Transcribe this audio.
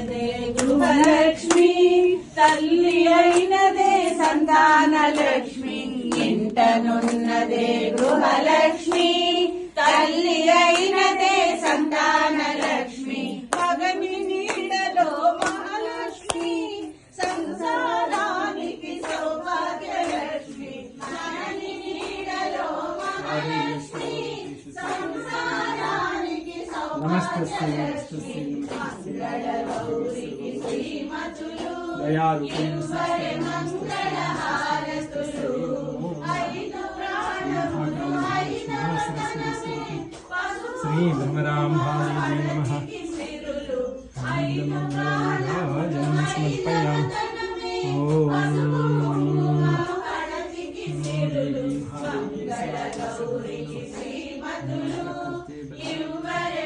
అయినదే గృహలక్ష్మి, తల్లి అయినదే సంతాన లక్ష్మి. ఇంటనున్నదే గృహలక్ష్మి, తల్లి అయినదే సంతాన లక్ష్మి. మగని నీడలో మహాలక్ష్మి, సంసారానికి సౌభాగ్య లక్ష్మి. మగని నీడలో మహాలక్ష్మి, సంసారానికి సౌభాగ్య లక్ష్మి. మంగళ గౌరికి శ్రీమతులు, ఇవ్వరే మంగళ హారతులు. ఐదు ప్రాణములు శ్రీ బ్రహ్మరాంభాయ నమః. జనం సమర్పయామి. మంగళ గౌరికి శ్రీమతులు, ఇవ్వరే